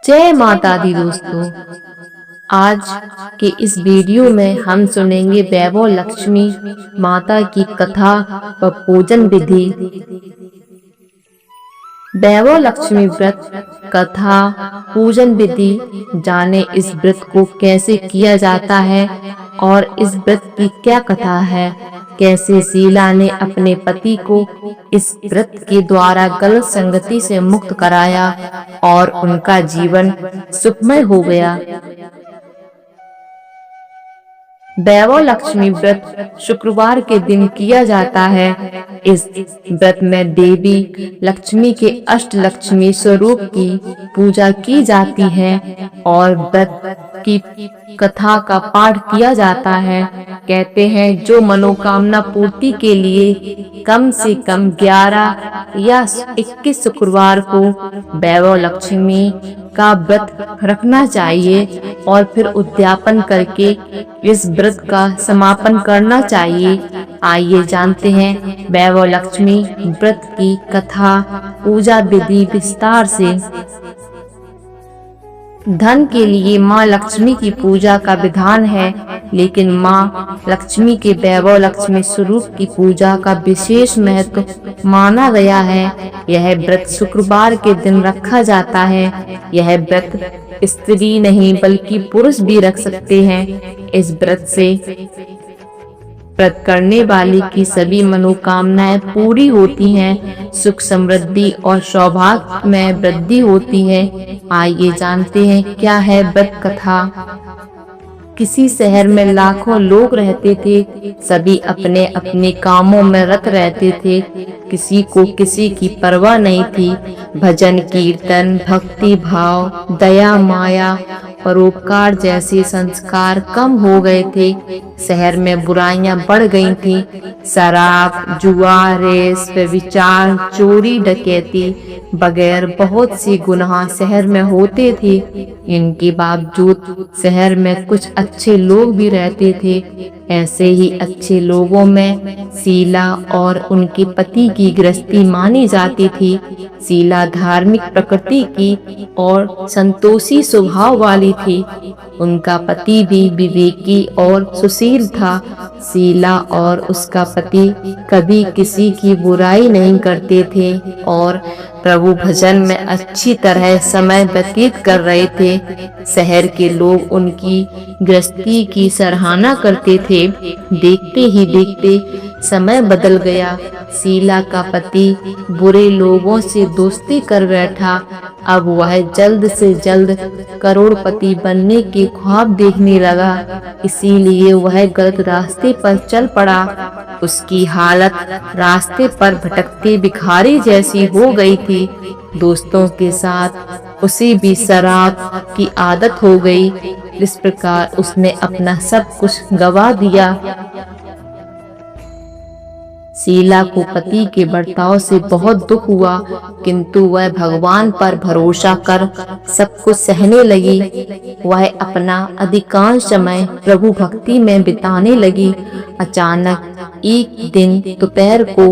जय माता दी दोस्तों। आज के इस वीडियो में हम सुनेंगे वैभव लक्ष्मी माता की कथा व पूजन विधि। वैभव लक्ष्मी व्रत कथा पूजन विधि जाने इस व्रत को कैसे किया जाता है और इस व्रत की क्या कथा है। कैसे शीला ने अपने पति को इस व्रत के द्वारा गलत संगति से मुक्त कराया और उनका जीवन सुखमय हो गया। वैभव लक्ष्मी व्रत शुक्रवार के दिन किया जाता है। इस व्रत में देवी लक्ष्मी के अष्टलक्ष्मी स्वरूप की पूजा की जाती है और व्रत की कथा का पाठ किया जाता है। कहते हैं जो मनोकामना पूर्ति के लिए कम से कम 11 या 21 शुक्रवार को वैभव लक्ष्मी का व्रत रखना चाहिए और फिर उद्यापन करके इस व्रत का समापन करना चाहिए। आइए जानते हैं वैभव लक्ष्मी व्रत की कथा पूजा विधि विस्तार से। धन के लिए माँ लक्ष्मी की पूजा का विधान है, लेकिन माँ लक्ष्मी के वैभव लक्ष्मी स्वरूप की पूजा का विशेष महत्व माना गया है। यह व्रत शुक्रवार के दिन रखा जाता है। यह व्रत स्त्री नहीं बल्कि पुरुष भी रख सकते हैं। इस व्रत से व्रत करने वाली की सभी मनोकामनाएं पूरी होती हैं, सुख समृद्धि और सौभाग्य में वृद्धि होती है। आइए जानते हैं क्या है व्रत कथा। किसी शहर में लाखों लोग रहते थे। सभी अपने अपने कामों में रत रहते थे। किसी को किसी की परवाह नहीं थी। भजन कीर्तन भक्ति भाव दया माया परोपकार जैसे संस्कार कम हो गए थे। शहर में बुराइयां बढ़ गई थीं। शराब जुआ रेस व्यभिचार चोरी डकैती वगैरह बहुत सी गुनाह शहर में होते थे। इनके बावजूद शहर में कुछ अच्छे लोग भी रहते थे। ऐसे ही अच्छे लोगों में शीला और उनके पति की गृहस्थी मानी जाती थी। शीला धार्मिक प्रकृति की और संतोषी स्वभाव वाली थी। उनका पति भी विवेकी और सुशील था। शीला और उसका पति कभी किसी की बुराई नहीं करते थे और प्रभु भजन में अच्छी तरह समय व्यतीत कर रहे थे। शहर के लोग उनकी गृहस्थी की सराहना करते थे। देखते ही देखते समय बदल गया। शीला का पति बुरे लोगों से दोस्ती कर बैठा। अब वह जल्द से जल्द करोड़पति बनने के ख्वाब देखने लगा, इसीलिए वह गलत रास्ते पर चल पड़ा। उसकी हालत रास्ते पर भटकते भिखारी जैसी हो गई थी। दोस्तों के साथ उसे भी शराब की आदत हो गई। इस प्रकार उसने अपना सब कुछ गंवा दिया। शीला को पति के बर्ताव से बहुत दुख हुआ, किंतु वह भगवान पर भरोसा कर सब कुछ सहने लगी। वह अपना अधिकांश समय प्रभु भक्ति में बिताने लगी। अचानक एक दिन दोपहर को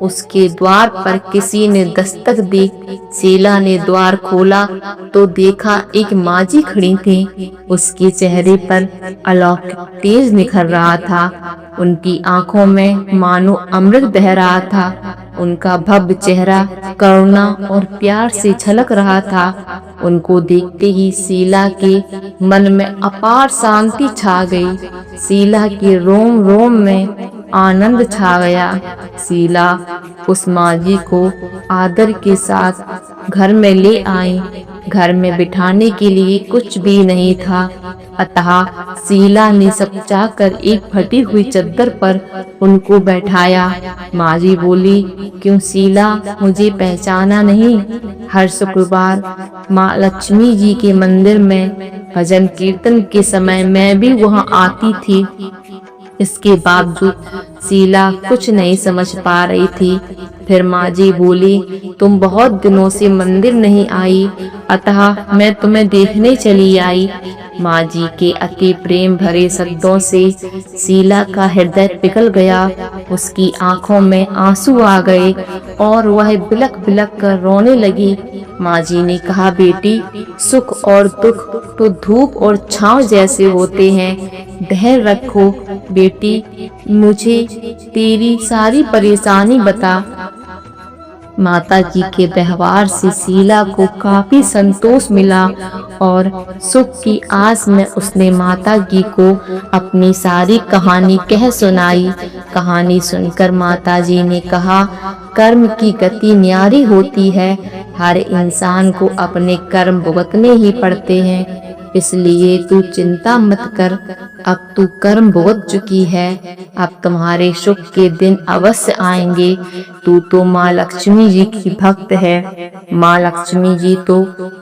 उसके द्वार पर किसी ने दस्तक दी। शीला ने द्वार खोला तो देखा एक माजी खड़ी थी। उसके चेहरे पर अलौकिक तेज निखर रहा था। उनकी आंखों में मानो अमृत बह रहा था। उनका भव्य चेहरा करुणा और प्यार से छलक रहा था। उनको देखते ही शीला के मन में अपार शांति छा गई। शीला के रोम रोम में आनंद छा गया। शीला उस माजी को आदर के साथ घर में ले आई। घर में बिठाने के लिए कुछ भी नहीं था, अतः शीला ने समझाकर एक फटी हुई चद्दर पर उनको बैठाया। माजी बोली, क्यों शीला, मुझे पहचाना नहीं? हर शुक्रवार माँ लक्ष्मी जी के मंदिर में भजन कीर्तन के समय मैं भी वहाँ आती थी। इसके बावजूद शीला कुछ नहीं समझ पा रही थी। फिर माजी बोली, तुम बहुत दिनों से मंदिर नहीं आई, अतः मैं तुम्हें देखने चली आई। माजी के अति प्रेम भरे शब्दों से शीला का हृदय पिघल गया। उसकी आंखों में आंसू आ गए और वह बिलख बिलख कर रोने लगी। माँ जी ने कहा, बेटी, सुख और दुख तो धूप और छांव जैसे होते हैं, धैर्य रखो। बेटी, मुझे तेरी सारी परेशानी बता। माता जी के व्यवहार से शीला को काफी संतोष मिला और सुख की आस में उसने माता जी को अपनी सारी कहानी कह सुनाई। कहानी सुनकर माता जी ने कहा, कर्म की गति न्यारी होती है। हर इंसान को अपने कर्म भुगतने ही पड़ते हैं, इसलिए तू चिंता मत कर। अब तू कर्म भुगत चुकी है, अब तुम्हारे सुख के दिन अवश्य आएंगे। तू तो माँ लक्ष्मी जी की भक्त है। माँ लक्ष्मी जी तो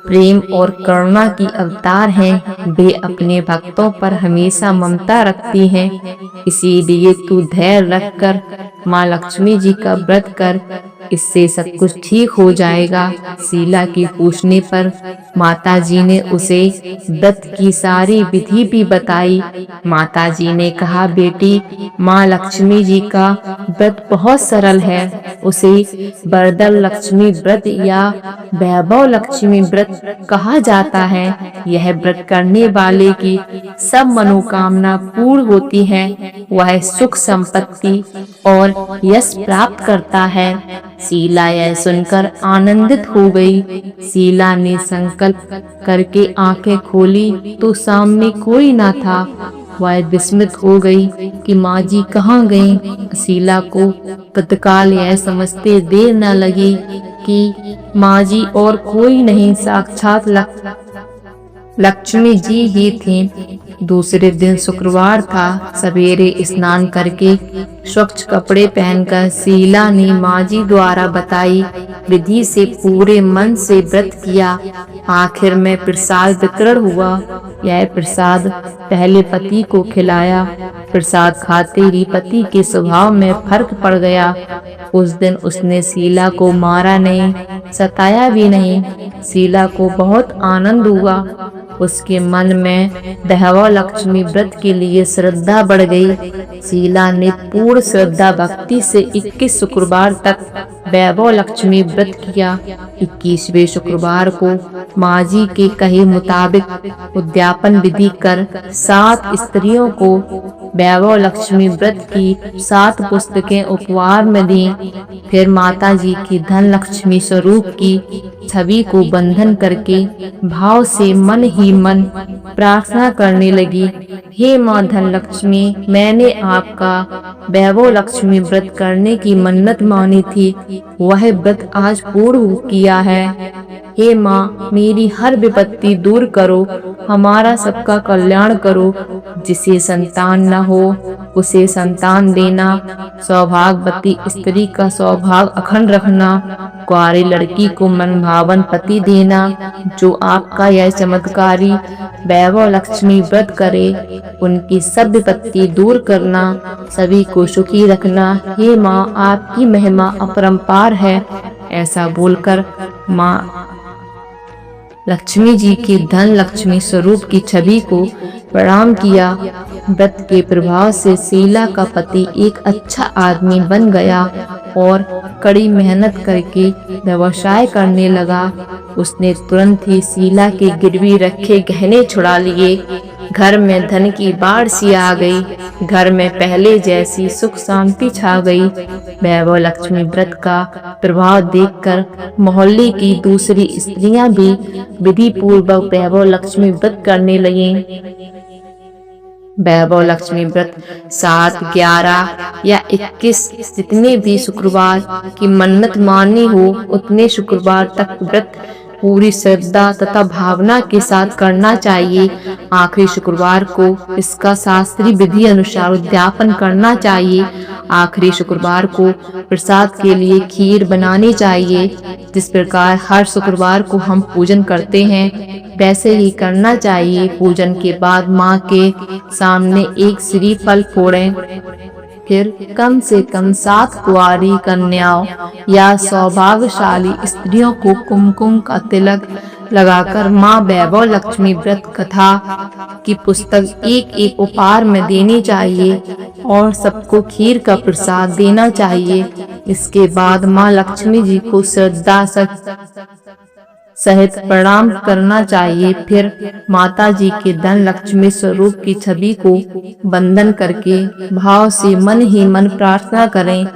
प्रेम और करुणा की अवतार हैं। वे अपने भक्तों पर हमेशा ममता रखती हैं। इसीलिए तू धैर्य रखकर माँ लक्ष्मी जी का व्रत कर, इससे सब कुछ ठीक हो जाएगा। शीला के पूछने पर माता जी ने उसे व्रत की सारी विधि भी बताई। माता जी ने कहा, बेटी, माँ लक्ष्मी जी का व्रत बहुत सरल है। उसे वरदल लक्ष्मी व्रत या वैभव लक्ष्मी व्रत कहा जाता है। यह व्रत करने वाले की सब मनोकामना पूर्ण होती है। वह सुख संपत्ति और यश प्राप्त करता है। शीला यह सुनकर आनंदित हो गई। शीला ने संकल्प करके आंखें खोली तो सामने कोई ना था। वह विस्मित हो गई कि माँ जी कहाँ गईं। शीला को तत्काल यह समझते देर न लगी कि माँ जी और कोई नहीं, साक्षात लक्ष्मी जी ही थी। दूसरे दिन शुक्रवार था। सवेरे स्नान करके स्वच्छ कपड़े पहनकर शीला ने माँ जी द्वारा बताई विधि से पूरे मन से व्रत किया। आखिर में प्रसाद वितरण हुआ। यह प्रसाद पहले पति को खिलाया। प्रसाद खाते ही पति के स्वभाव में फर्क पड़ गया। उस दिन उसने शीला को मारा नहीं, सताया भी नहीं। शीला को बहुत आनंद हुआ। उसके मन में वैभव लक्ष्मी व्रत के लिए श्रद्धा बढ़ गई। शीला ने पूर्ण श्रद्धा भक्ति से 21 शुक्रवार तक वैभव लक्ष्मी व्रत किया। 21वें शुक्रवार को माँ जी के कहे मुताबिक उद्यापन विधि कर 7 स्त्रियों को वैभव लक्ष्मी व्रत की 7 पुस्तकें उपहार में दी। फिर माता जी की धन लक्ष्मी स्वरूप की छवि को बंधन करके भाव से मन ही मन प्रार्थना करने लगी, हे माँ धन लक्ष्मी, मैंने आपका वैभव लक्ष्मी व्रत करने की मन्नत मानी थी, वह व्रत आज पूर्ण किया है। हे माँ, मेरी हर विपत्ति दूर करो, हमारा सबका कल्याण करो। जिसे संतान न हो उसे संतान देना, सौभाग्यवती स्त्री का सौभाग्य अखंड रखना, कुंवारी लड़की को मनभावन पति देना। जो आपका यह चमत्कारी वैभव लक्ष्मी व्रत करे, उनकी सब विपत्ति दूर करना, सभी को सुखी रखना। हे माँ, आपकी महिमा अपरंपार है। ऐसा बोलकर माँ लक्ष्मी जी के धन लक्ष्मी स्वरूप की छवि को प्रणाम किया। व्रत के प्रभाव से शीला का पति एक अच्छा आदमी बन गया और कड़ी मेहनत करके व्यवसाय करने लगा। उसने तुरंत ही शीला के गिरवी रखे गहने छुड़ा लिए। घर में धन की बाढ़ सी आ गई। घर में पहले जैसी सुख शांति छा गई। वैभव लक्ष्मी व्रत का प्रभाव देखकर मोहल्ले की दूसरी स्त्रियां भी विधि पूर्वक वैभव लक्ष्मी व्रत करने लगीं। वैभव लक्ष्मी व्रत 7, 11 या 21 जितने भी शुक्रवार की मन्नत मानी हो, उतने शुक्रवार तक व्रत पूरी श्रद्धा तथा भावना के साथ करना चाहिए। आखिरी शुक्रवार को इसका शास्त्रीय विधि अनुसार उद्यापन करना चाहिए। आखिरी शुक्रवार को प्रसाद के लिए खीर बनानी चाहिए। जिस प्रकार हर शुक्रवार को हम पूजन करते हैं, वैसे ही करना चाहिए। पूजन के बाद माँ के सामने एक श्रीफल फोड़ें। फिर कम से कम 7 कुंवारी कन्याओं या सौभाग्यशाली स्त्रियों को कुमकुम का तिलक लगाकर माँ वैभव लक्ष्मी व्रत कथा की पुस्तक एक एक उपहार में देनी चाहिए और सबको खीर का प्रसाद देना चाहिए। इसके बाद माँ लक्ष्मी जी को श्रद्धा सहित प्रणाम करना चाहिए। फिर माता जी के धन लक्ष्मी स्वरूप की छवि को वंदन करके भाव से मन ही मन प्रार्थना करें,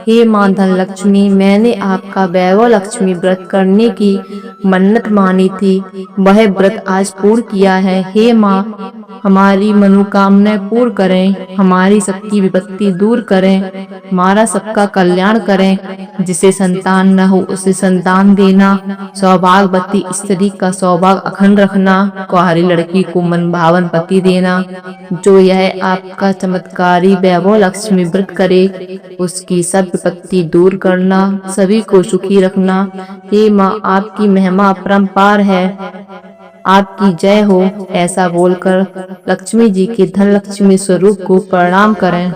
हे माँ धन लक्ष्मी, मैंने आपका वैभव लक्ष्मी व्रत करने की मन्नत मानी थी, वह व्रत आज पूर्ण किया है। हे माँ, हमारी मनोकामनाएं पूर्ण करें, हमारी सबकी विपत्ति दूर करें, हमारा सबका कल्याण करें। जिसे संतान न हो उसे संतान देना, सौभाग्यवती स्त्री का सौभाग्य अखंड रखना, कुंवारी लड़की को मनभावन पति देना। जो यह आपका चमत्कारी वैभव लक्ष्मी व्रत करे उसकी सब विपत्ति दूर करना, सभी को सुखी रखना। हे माँ, आपकी महिमा अपरंपार है, आपकी जय हो। ऐसा बोलकर लक्ष्मी जी के धन लक्ष्मी स्वरूप को प्रणाम करें।